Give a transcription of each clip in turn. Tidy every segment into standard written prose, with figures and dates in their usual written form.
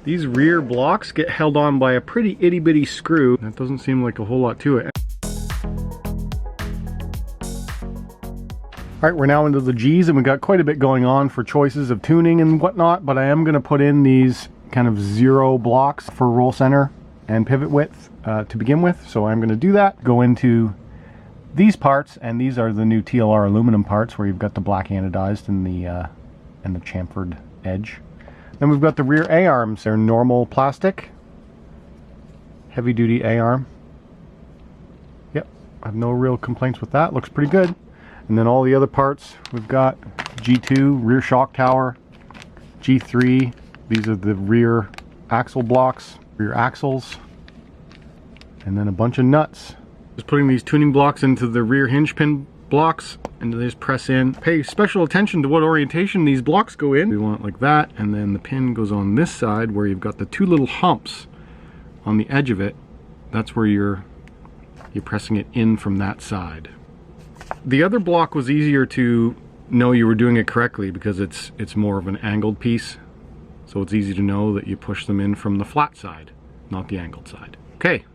These rear blocks get held on by a pretty itty bitty screw. That doesn't seem like a whole lot to it. Alright, we're now into the G's and we've got quite a bit going on for choices of tuning and whatnot, but I am going to put in these kind of 0 blocks for roll center and pivot width to begin with. So I'm going to do that. Go into these parts, and these are the new TLR aluminum parts where you've got the black anodized and the chamfered edge. Then we've got the rear A-arms. They're normal plastic, heavy duty A-arm. Yep, I have no real complaints with that. Looks pretty good. And then all the other parts, we've got G2, rear shock tower, G3, these are the rear axle blocks, rear axles, and then a bunch of nuts. Just putting these tuning blocks into the rear hinge pin blocks, and they just press in. Pay special attention to what orientation these blocks go in. We want it like that, and then the pin goes on this side where you've got the 2 little humps on the edge of it. That's where you're pressing it in from that side. The other block was easier to know you were doing it correctly because it's more of an angled piece. So it's easy to know that you push them in from the flat side, not the angled side. Okay,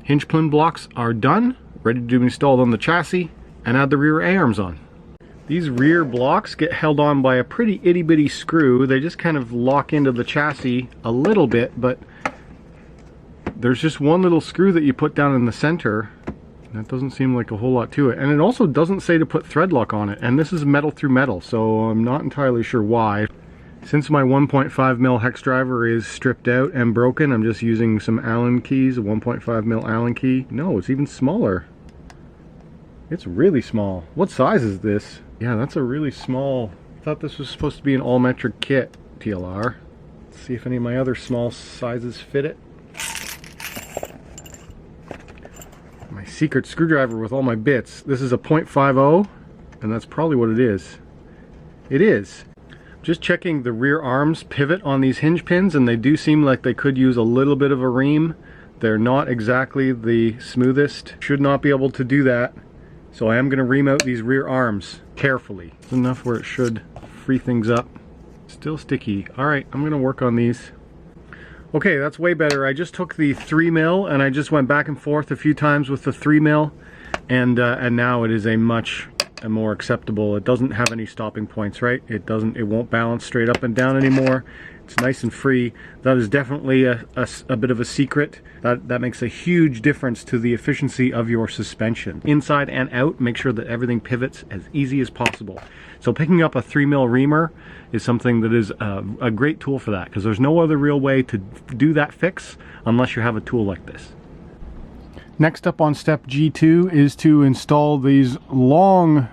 hinge pin blocks are done, ready to be installed on the chassis, and add the rear A-arms on. These rear blocks get held on by a pretty itty bitty screw. They just kind of lock into the chassis a little bit, but there's just one little screw that you put down in the center. That doesn't seem like a whole lot to it. And it also doesn't say to put thread lock on it. And this is metal through metal, so I'm not entirely sure why. Since my 1.5mm hex driver is stripped out and broken, I'm just using some Allen keys, a 1.5mm Allen key. No, it's even smaller. It's really small. What size is this? Yeah, that's a really small. I thought this was supposed to be an all-metric kit, TLR. Let's see if any of my other small sizes fit it. My secret screwdriver with all my bits. This is a 0.50, and that's probably what it is. It is. Just checking the rear arms pivot on these hinge pins, and they do seem like they could use a little bit of a ream. They're not exactly the smoothest. Should not be able to do that. So I am going to ream out these rear arms carefully. It's enough where it should free things up. Still sticky. Alright, I'm going to work on these. Okay, that's way better. I just took the 3mm and I just went back and forth a few times with the 3mm, and now it is a much more acceptable. It doesn't have any stopping points, right? It won't balance straight up and down anymore. It's nice and free. That is definitely a bit of a secret. That makes a huge difference to the efficiency of your suspension. Inside and out, make sure that everything pivots as easy as possible. So picking up a 3mm reamer is something that is a great tool for that, because there's no other real way to do that fix unless you have a tool like this. Next up on step G2 is to install these long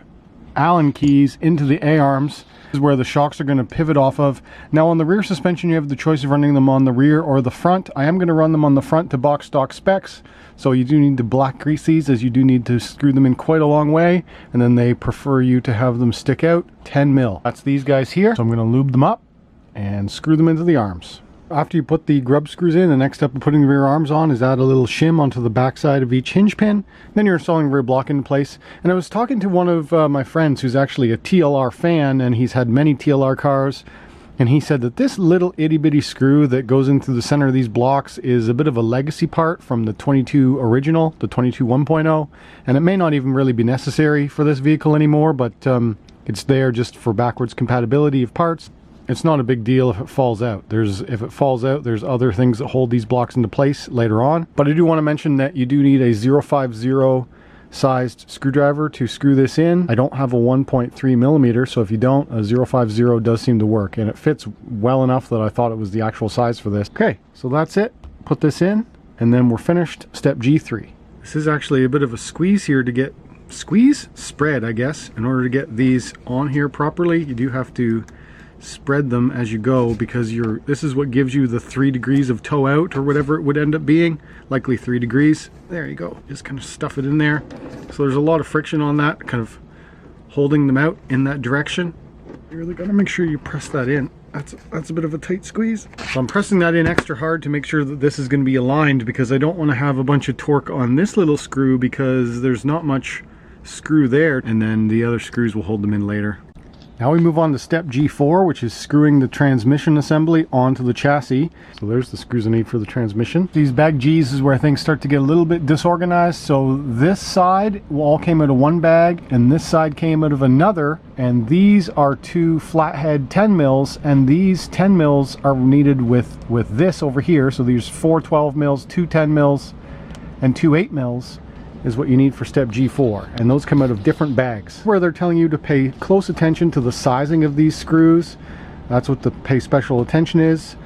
Allen keys into the A-arms. This is where the shocks are going to pivot off of. Now on the rear suspension, you have the choice of running them on the rear or the front. I am going to run them on the front to box stock specs, so you do need to black grease these, as you do need to screw them in quite a long way, and then they prefer you to have them stick out 10mm. That's these guys here. So I'm going to lube them up and screw them into the arms. After you put the grub screws in, the next step of putting the rear arms on is add a little shim onto the back side of each hinge pin. Then you're installing the rear block into place. And I was talking to one of my friends who's actually a TLR fan, and he's had many TLR cars, and he said that this little itty bitty screw that goes into the center of these blocks is a bit of a legacy part from the 22 original, the 22 1.0, and it may not even really be necessary for this vehicle anymore, but it's there just for backwards compatibility of parts. It's not a big deal if it falls out. If it falls out, there's other things that hold these blocks into place later on. But I do want to mention that you do need a 050 sized screwdriver to screw this in. I don't have a 1.3mm, so if you don't, a 050 does seem to work, and it fits well enough that I thought it was the actual size for this. Okay, so that's it. Put this in, and then we're finished. Step G3. This is actually a bit of a squeeze here to get spread, I guess. In order to get these on here properly, you do have to spread them as you go, because this is what gives you the 3 degrees of toe out, or whatever it would end up being, likely 3 degrees. There you go, just kind of stuff it in there. So there's a lot of friction on that, kind of holding them out in that direction. You really got to make sure you press that in. That's a bit of a tight squeeze. So I'm pressing that in extra hard to make sure that this is going to be aligned, because I don't want to have a bunch of torque on this little screw, because there's not much screw there, and then the other screws will hold them in later. Now we move on to step G4, which is screwing the transmission assembly onto the chassis. So there's the screws I need for the transmission. These bag Gs is where things start to get a little bit disorganized. So this side all came out of one bag and this side came out of another. And these are two flathead 10 mils, and these 10 mils are needed with this over here. So there's 4 12 mils, 2 10 mils, and 2 8 mils. Is what you need for step G4, and those come out of different bags where they're telling you to pay close attention to the sizing of these screws. That's what the pay special attention is.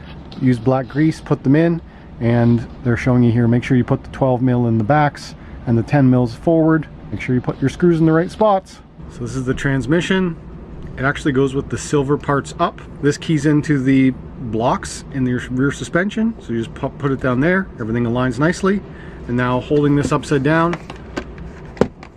Use black grease, put them in, and they're showing you here, make sure you put the 12 mil in the backs and the 10 mils forward. Make sure you put your screws in the right spots. So this is the transmission. It actually goes with the silver parts up. This keys into the blocks in the rear suspension, so you just put it down there. Everything aligns nicely. And now holding this upside down,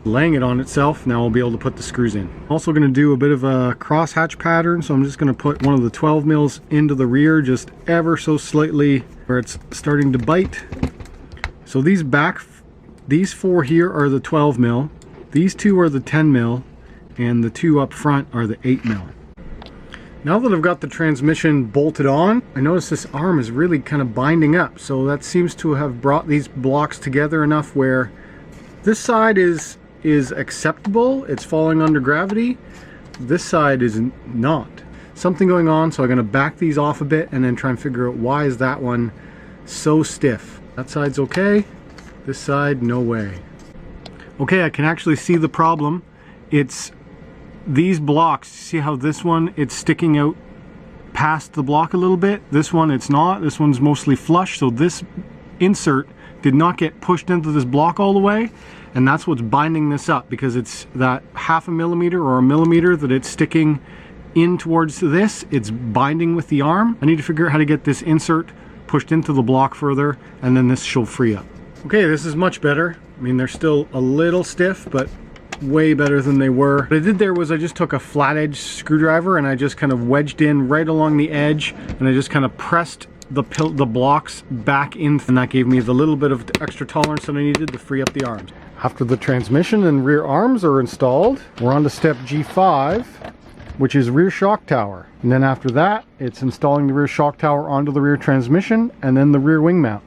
laying it on itself, now we'll be able to put the screws in. Also going to do a bit of a cross hatch pattern, so I'm just going to put one of the 12 mils into the rear, just ever so slightly where it's starting to bite. So these 4 here are the 12 mil, these 2 are the 10 mil, and the 2 up front are the 8 mil. Now that I've got the transmission bolted on, I notice this arm is really kind of binding up. So that seems to have brought these blocks together enough where this side is acceptable. It's falling under gravity. This side is not. Something going on, so I'm going to back these off a bit and then try and figure out why is that one so stiff. That side's okay. This side, no way. Okay, I can actually see the problem. It's these blocks. See how this one, it's sticking out past the block a little bit. This one, it's not. This one's mostly flush, so this insert did not get pushed into this block all the way, and that's what's binding this up, because it's that 0.5 millimeter or 1 millimeter that it's sticking in towards this. It's binding with the arm. I need to figure out how to get this insert pushed into the block further, and then this should free up. Okay, this is much better. I mean, they're still a little stiff, but way better than they were. What I did there was I just took a flat edge screwdriver and I just kind of wedged in right along the edge, and I just kind of pressed the blocks back in, and that gave me the little bit of extra tolerance that I needed to free up the arms. After the transmission and rear arms are installed, we're on to step G5, which is rear shock tower. And then after that, it's installing the rear shock tower onto the rear transmission and then the rear wing mount.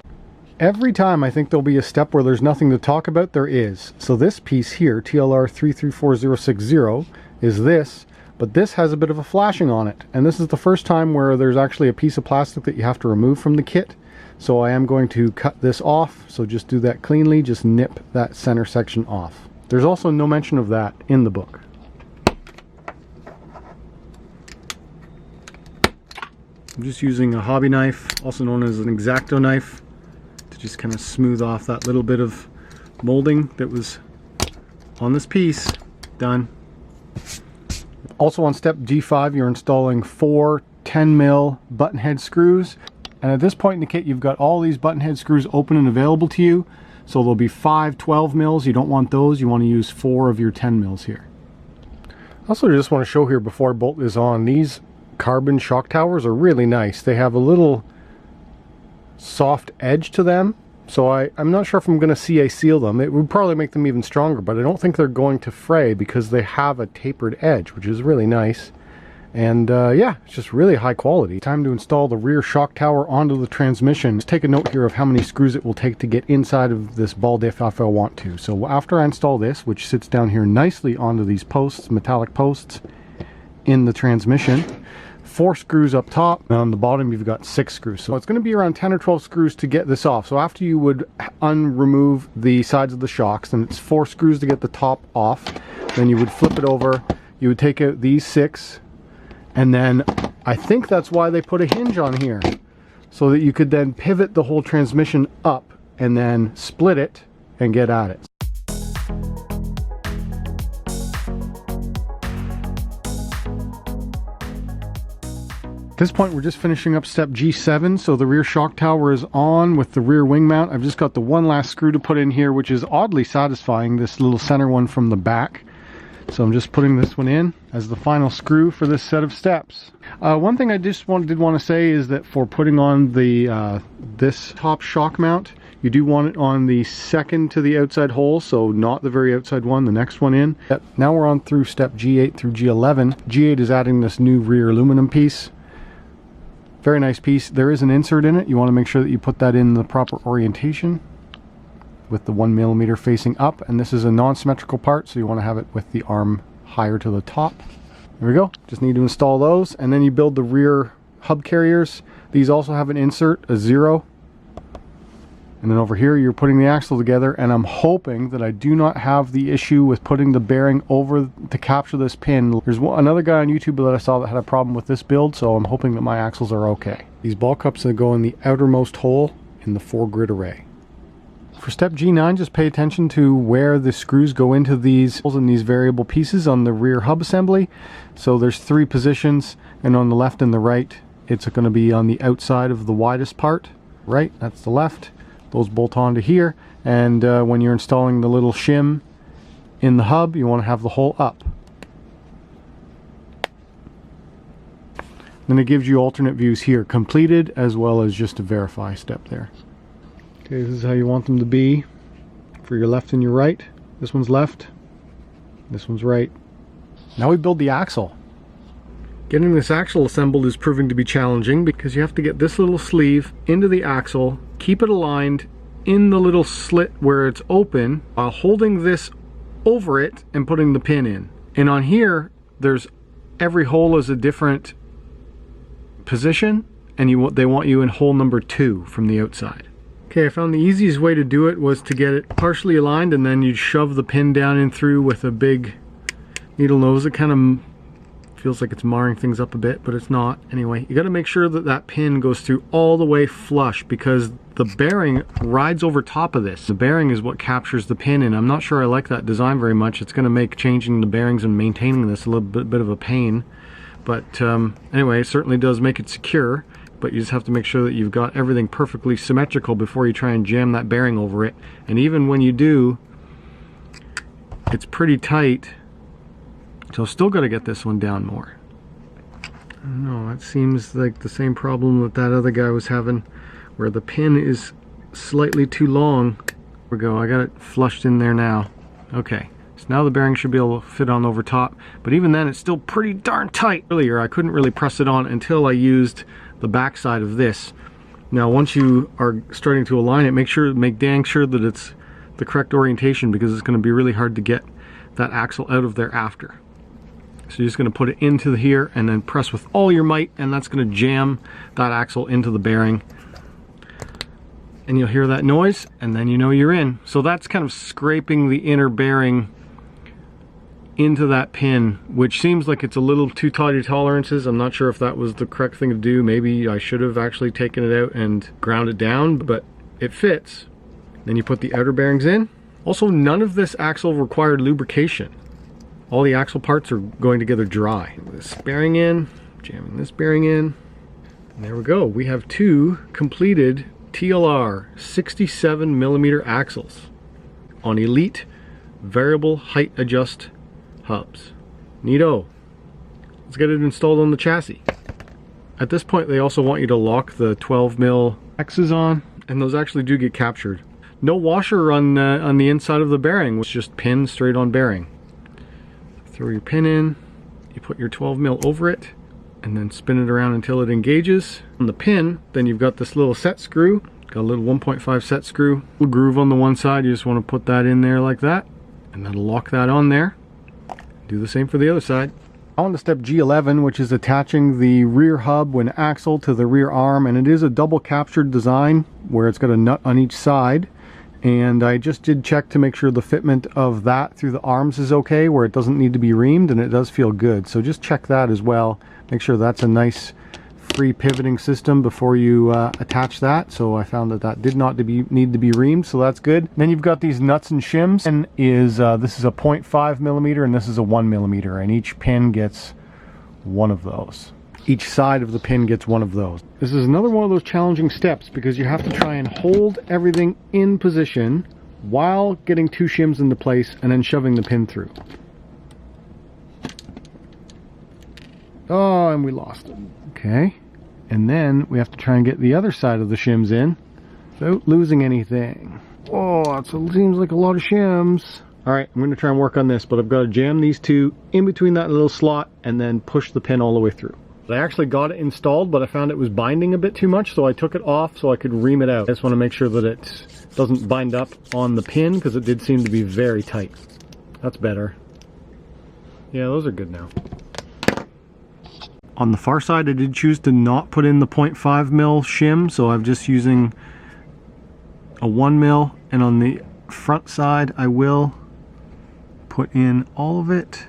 Every time I think there'll be a step where there's nothing to talk about, there is. So this piece here, TLR 334060, is this, but this has a bit of a flashing on it. And this is the first time where there's actually a piece of plastic that you have to remove from the kit. So I am going to cut this off, so just do that cleanly, just nip that center section off. There's also no mention of that in the book. I'm just using a hobby knife, also known as an X-Acto knife, just kind of smooth off that little bit of molding that was on this piece. Done. Also on step G5, you're installing 4 10 mil button head screws, and at this point in the kit you've got all these button head screws open and available to you. So there'll be 5 12 mils. You don't want those, you want to use 4 of your 10 mils here. Also, I just want to show here before I bolt this on, these carbon shock towers are really nice. They have a little soft edge to them, so I'm not sure if I'm going to CA seal them. It would probably make them even stronger, but I don't think they're going to fray because they have a tapered edge, which is really nice. And yeah, it's just really high quality. Time to install the rear shock tower onto the transmission. Just take a note here of how many screws it will take to get inside of this ball diff if I want to. So after I install this, which sits down here nicely onto these posts, metallic posts in the transmission, 4 screws up top, and on the bottom you've got 6 screws. So it's going to be around 10 or 12 screws to get this off. So after you would unremove the sides of the shocks, then it's 4 screws to get the top off. Then you would flip it over, you would take out these 6, and then I think that's why they put a hinge on here, so that you could then pivot the whole transmission up and then split it and get at it. At this point we're just finishing up step G7, so the rear shock tower is on with the rear wing mount. I've just got the one last screw to put in here, which is oddly satisfying, this little center one from the back. So I'm just putting this one in as the final screw for this set of steps. One thing I just did want to say is that for putting on the this top shock mount, You do want it on the second to the outside hole, so not the very outside one, the next one in. Now we're on through step G8 through G11. G8 is adding this new rear aluminum piece. Very nice piece. There is an insert in it. You want to make sure that you put that in the proper orientation with the 1mm facing up, and this is a non-symmetrical part, so you want to have it with the arm higher to the top. There we go. Just need to install those, and then you build the rear hub carriers. These also have an insert, a 0. And then over here you're putting the axle together, and I'm hoping that I do not have the issue with putting the bearing over to capture this pin. There's another guy on YouTube that I saw that had a problem with this build, so I'm hoping that my axles are okay. These ball cups that go in the outermost hole in the 4-grid array. For step G9, just pay attention to where the screws go into these holes in these variable pieces on the rear hub assembly. So there's 3 positions, and on the left and the right, it's going to be on the outside of the widest part. Right, that's the left. Those bolt onto here, and when you're installing the little shim in the hub, you want to have the hole up. Then it gives you alternate views here, completed as well as just a verify step there. Okay, this is how you want them to be for your left and your right. This one's left, this one's right. Now we build the axle. Getting this axle assembled is proving to be challenging because you have to get this little sleeve into the axle, keep it aligned in the little slit where it's open while holding this over it and putting the pin in. And on here, there's every hole is a different position, and they want you in hole number 2 from the outside. Okay, I found the easiest way to do it was to get it partially aligned, and then you'd shove the pin down in through with a big needle nose. It kind of feels like it's marring things up a bit, but it's not. Anyway, you got to make sure that that pin goes through all the way flush, because the bearing rides over top of this. The bearing is what captures the pin, and I'm not sure I like that design very much. It's going to make changing the bearings and maintaining this a little bit of a pain. But anyway, it certainly does make it secure, but you just have to make sure that you've got everything perfectly symmetrical before you try and jam that bearing over it. And even when you do, it's pretty tight. So still got to get this one down more. I don't know, it seems like the same problem that other guy was having, where the pin is slightly too long. There we go, I got it flushed in there now. Okay, so now the bearing should be able to fit on over top, but even then it's still pretty darn tight. Earlier I couldn't really press it on until I used the back side of this. Now once you are starting to align it, make dang sure that it's the correct orientation, because it's going to be really hard to get that axle out of there after. So you're just going to put it into here and then press with all your might, and that's going to jam that axle into the bearing. And you'll hear that noise, and then you know you're in. So that's kind of scraping the inner bearing into that pin, which seems like it's a little too tight tolerances. I'm not sure if that was the correct thing to do. Maybe I should have actually taken it out and ground it down, but it fits. Then you put the outer bearings in. Also, none of this axle required lubrication. All the axle parts are going together dry. This bearing in, jamming this bearing in, and there we go. We have 2 completed TLR 67mm axles on Elite variable height adjust hubs. Neato. Let's get it installed on the chassis. At this point, they also want you to lock the 12mm X's on, and those actually do get captured. No washer on the inside of the bearing, it's just pin straight on bearing. Throw your pin in, you put your 12mm over it, and then spin it around until it engages. On the pin, then you've got this little set screw, got a little 1.5 set screw, little groove on the one side. You just want to put that in there like that, and then lock that on there. Do the same for the other side. On to step G11, which is attaching the rear hub and axle to the rear arm, and it is a double captured design where it's got a nut on each side. And I just did check to make sure the fitment of that through the arms is okay, where it doesn't need to be reamed, and it does feel good. So just check that as well. Make sure that's a nice free pivoting system before you attach that. So I found that did not need to be reamed, so that's good. Then you've got these nuts and shims, and this is a 0.5mm and this is a 1mm, and each pin gets one of those. Each side of the pin gets one of those. This is another one of those challenging steps, because you have to try and hold everything in position while getting 2 shims into place and then shoving the pin through. Oh, and we lost it. Okay, and then we have to try and get the other side of the shims in without losing anything. Oh, that seems like a lot of shims. Alright, I'm going to try and work on this, but I've got to jam these two in between that little slot and then push the pin all the way through. I actually got it installed, but I found it was binding a bit too much, so I took it off so I could ream it out. I just want to make sure that it doesn't bind up on the pin, because it did seem to be very tight. That's better. Yeah, those are good now. On the far side, I did choose to not put in the 0.5 mil shim, so I'm just using a 1 mil, and on the front side, I will put in all of it.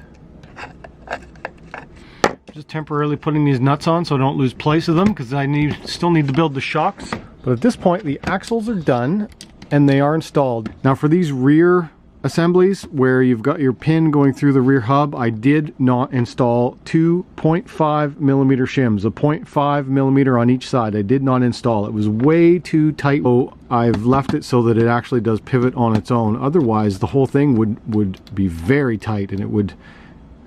Just temporarily putting these nuts on so I don't lose place of them, because I still need to build the shocks. But at this point, the axles are done and they are installed. Now for these rear assemblies where you've got your pin going through the rear hub, I did not install two 0.5 millimeter shims, a 0.5 millimeter on each side. I did not install. It was way too tight. So I've left it so that it actually does pivot on its own. Otherwise, the whole thing would be very tight and it would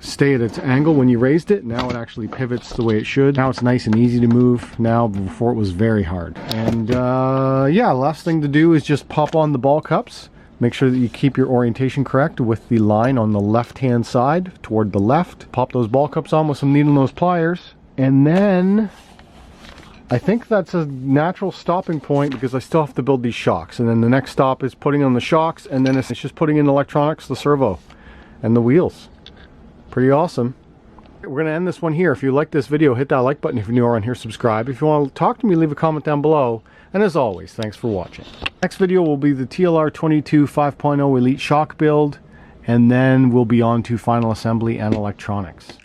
stay at its angle when you raised it. Now it actually pivots the way it should. Now it's nice and easy to move. Now, before it was very hard. And yeah, last thing to do is just pop on the ball cups. Make sure that you keep your orientation correct with the line on the left hand side toward the left. Pop those ball cups on with some needle nose pliers, and then I think that's a natural stopping point because I still have to build these shocks. And then the next stop is putting on the shocks, and then it's just putting in electronics, the servo, and the wheels. Pretty awesome. We're going to end this one here. If you like this video, hit that like button. If you're new around here, subscribe. If you want to talk to me, leave a comment down below. And as always, thanks for watching. Next video will be the TLR 22 5.0 Elite shock build, and then we'll be on to final assembly and electronics.